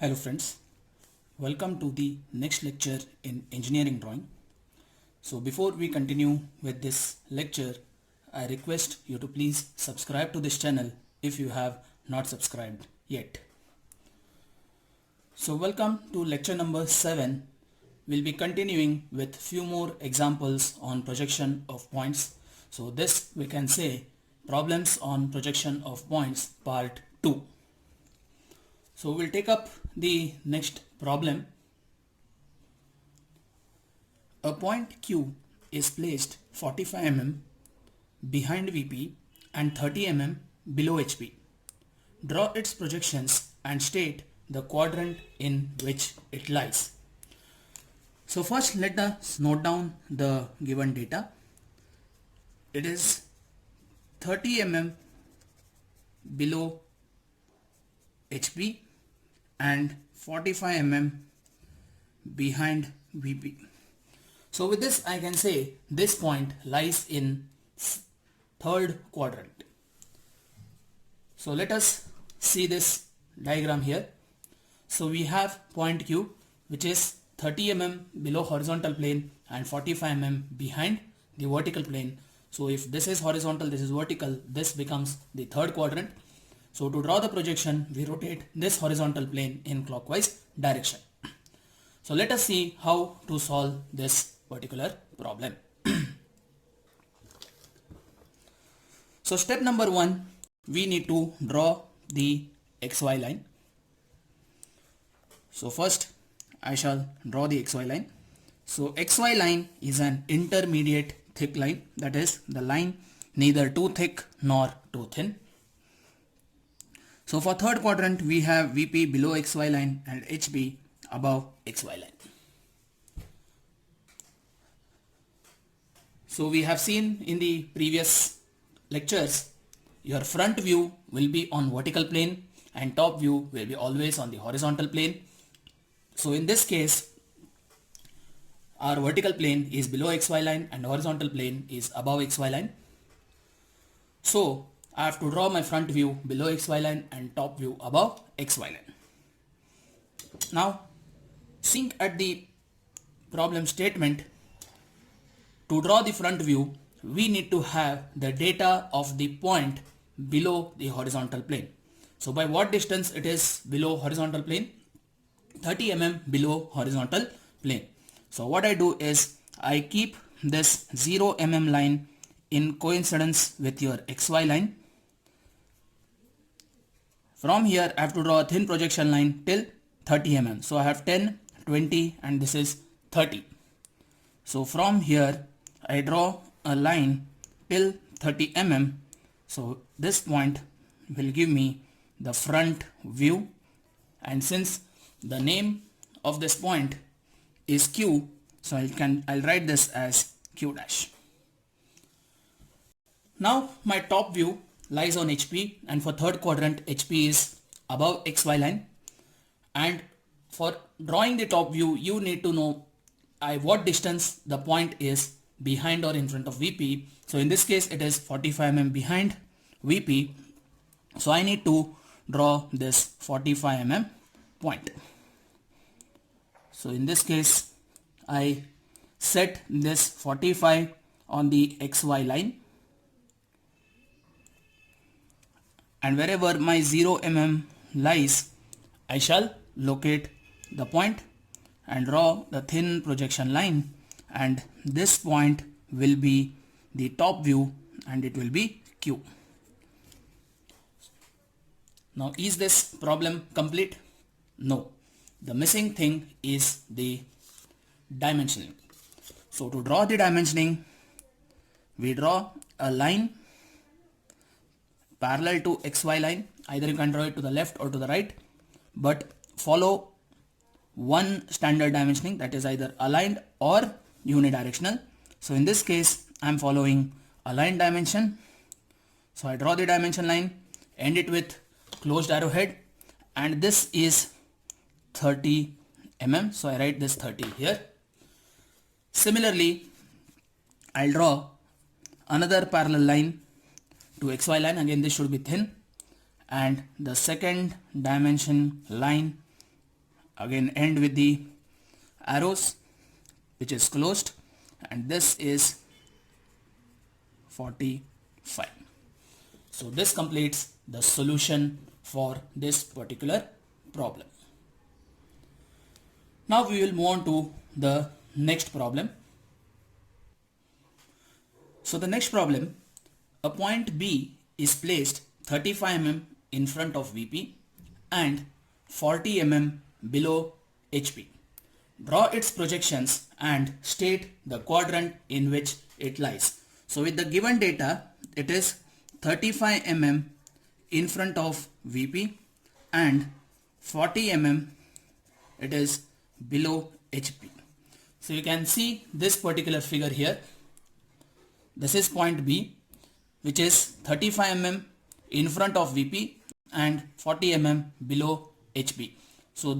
Hello friends, welcome to the next lecture in engineering drawing. So before we continue with this lecture, I request you to please subscribe to this channel if you have not subscribed yet. So welcome to lecture number 7. We'll be continuing with few more examples on projection of points. So this we can say problems on projection of points part 2. So we'll take up the next problem. A point Q is placed 45 mm behind VP and 30 mm below HP. Draw its projections and state the quadrant in which it lies. So first let us note down the given data. It is 30 mm below HP and 45 mm behind VP. So with this I can say this point lies in third quadrant. So let us see this diagram here. So we have point Q which is 30 mm below horizontal plane and 45 mm behind the vertical plane. So if this is horizontal, this is vertical, this becomes the third quadrant. So to draw the projection, we rotate this horizontal plane in clockwise direction. So let us see how to solve this particular problem. So step number 1, we need to draw the XY line. So first I shall draw the XY line. So XY line is an intermediate thick line, that is the line neither too thick nor too thin. So for third quadrant we have VP below XY line and HB above XY line. So we have seen in the previous lectures, your front view will be on vertical plane and top view will be always on the horizontal plane. So in this case, our vertical plane is below XY line and horizontal plane is above XY line. So I have to draw my front view below XY line and top view above XY line. Now, seeing at the problem statement, to draw the front view, we need to have the data of the point below the horizontal plane. So by what distance it is below horizontal plane? 30 mm below horizontal plane. So what I do is I keep this 0 mm line in coincidence with your XY line. From here I have to draw a thin projection line till 30 mm. So I have 10, 20 and this is 30. So from here I draw a line till 30 mm. So this point will give me the front view, and since the name of this point is Q, so I'll write this as Q dash. Now my top view lies on HP, and for third quadrant HP is above XY line, and for drawing the top view you need to know what distance the point is behind or in front of VP. So in this case it is 45 mm behind VP. So I need to draw this 45 mm point. So in this case I set this 45 on the XY line, and wherever my 0 mm lies I shall locate the point and draw the thin projection line, and this point will be the top view and it will be Q. Now is this problem complete? No. The missing thing is the dimensioning. So to draw the dimensioning, we draw a line parallel to XY line. Either you can draw it to the left or to the right, but follow one standard dimensioning, that is either aligned or unidirectional. So in this case I am following aligned dimension. So I draw the dimension line, end it with closed arrowhead, and this is 30 mm. So I write this 30 here. Similarly, I'll draw another parallel line to XY line. Again this should be thin, and the second dimension line Again end with the arrows which is closed, and this is 45. So this completes the solution for this particular problem. Now we will move on to the next problem. So the next problem, a point B is placed 35 mm in front of VP and 40 mm below HP. Draw its projections and state the quadrant in which it lies. So with the given data, it is 35 mm in front of VP and 40 mm it is below HP. So you can see this particular figure here. This is point B, which is 35 mm in front of VP and 40 mm below HP. So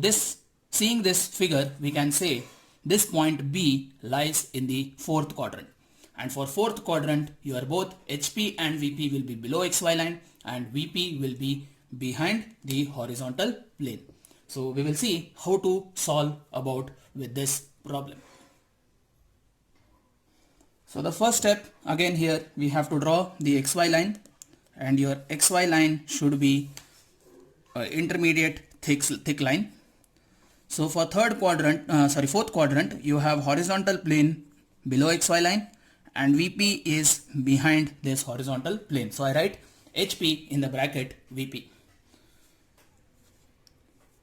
seeing this figure, we can say this point B lies in the fourth quadrant. And for fourth quadrant, your both HP and VP will be below XY line and VP will be behind the horizontal plane. So we will see how to solve about with this problem. So the first step, again here we have to draw the XY line, and your XY line should be intermediate thick line. So for fourth quadrant, you have horizontal plane below XY line and VP is behind this horizontal plane. So I write HP in the bracket VP.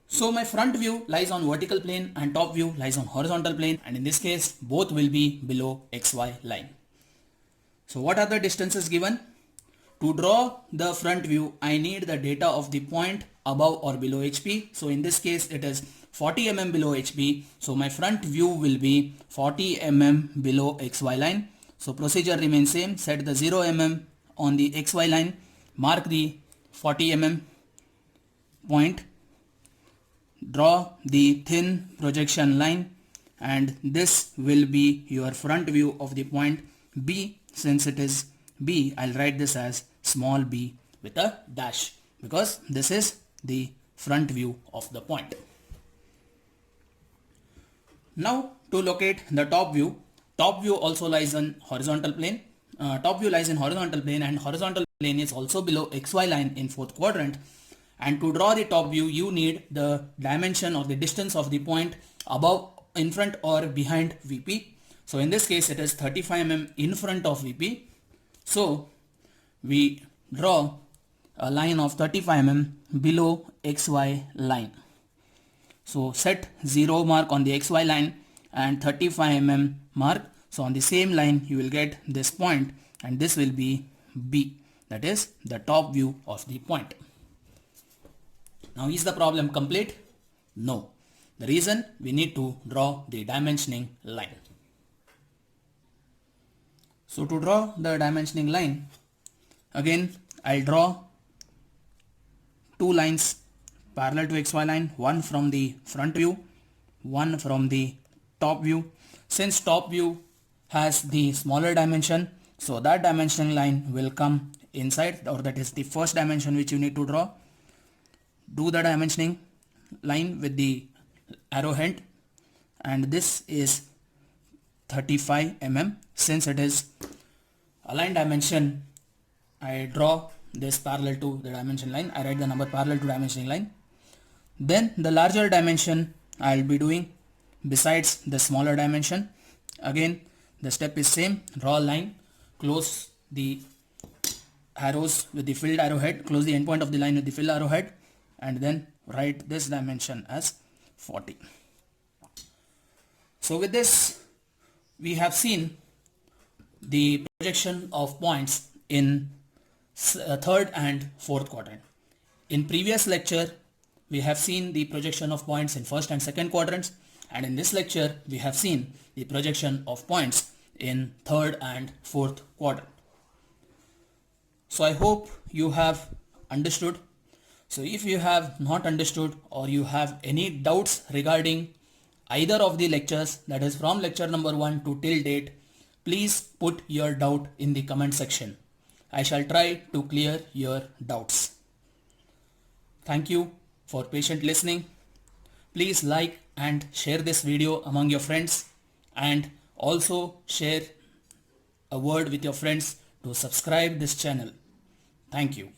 So my front view lies on vertical plane and top view lies on horizontal plane, and in this case both will be below XY line. So what are the distances given? To draw the front view, I need the data of the point above or below HP. So in this case it is 40 mm below HP. So my front view will be 40 mm below XY line. So procedure remains same. Set the 0 mm on the XY line. Mark the 40 mm point. Draw the thin projection line, and this will be your front view of the point B. Since it is B, I'll write this as small b with a dash because this is the front view of the point. Now to locate the top view also lies on horizontal plane. Top view lies in horizontal plane and horizontal plane is also below XY line in fourth quadrant. And to draw the top view, you need the dimension or the distance of the point above, in front or behind VP. So in this case, it is 35 mm in front of VP. So we draw a line of 35 mm below XY line. So set 0 mark on the XY line and 35 mm mark. So on the same line, you will get this point, and this will be B. That is the top view of the point. Now is the problem complete? No. The reason, we need to draw the dimensioning line. So to draw the dimensioning line, again I'll draw two lines parallel to XY line, one from the front view, one from the top view. Since top view has the smaller dimension, so that dimensioning line will come inside, or that is the first dimension which you need to draw. Do the dimensioning line with the arrowhead, and this is 35 mm. Since it is aligned dimension, I draw this parallel to the dimension line. I write the number parallel to dimensioning line. Then the larger dimension I will be doing besides the smaller dimension. Again the step is same. Draw a line, close the arrows with the filled arrowhead, close the endpoint of the line with the filled arrowhead, and then write this dimension as 40. So with this, we have seen the projection of points in third and fourth quadrant. In previous lecture, we have seen the projection of points in first and second quadrants, and in this lecture, we have seen the projection of points in third and fourth quadrant. So I hope you have understood. So if you have not understood or you have any doubts regarding either of the lectures, that is from lecture number 1 to till date, please put your doubt in the comment section. I shall try to clear your doubts. Thank you for patient listening. Please like and share this video among your friends, and also share a word with your friends to subscribe this channel. Thank you.